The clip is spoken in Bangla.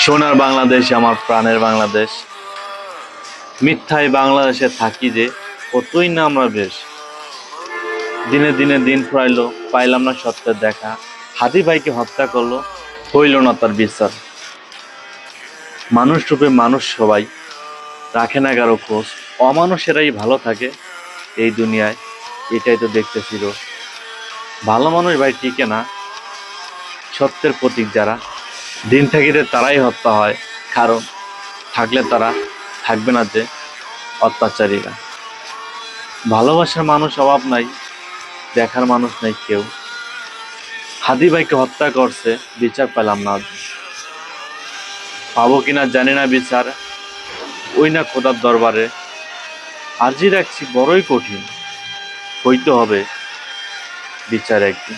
সোনার বাংলাদেশ, আমার প্রাণের বাংলাদেশ। মিথ্যায় বাংলাদেশে থাকি যে কতই না আমরা বেশ। দিনে দিনে দিন ফুরাইলো, পাইলাম না সত্যের দেখা। হাদি ভাইকে হত্যা করলো, হইল না তার বিচার। মানুষ রূপে মানুষ সবাই, রাখে না কারো খোঁজ। অমানুষেরাই ভালো থাকে এই দুনিয়ায়, এটাই তো দেখতেছিল। ভালো মানুষ ভাই টিকে না, সত্যের প্রতীক যারা। দিন থাকিতে তারাই হত্যা হয়, কারণ থাকলে তারা থাকবে না যে অত্যাচারীরা। ভালোবাসার মানুষ অভাব নাই, দেখার মানুষ নাই কেউ। হাদি ভাইকে হত্যা করছে, বিচার পেলাম না আজ। পাবো কিনা জানি না বিচার, ওই না খোদার দরবারে। আরজি রাখছি বড়ই কঠিন, হইতে হবে বিচার একদিন।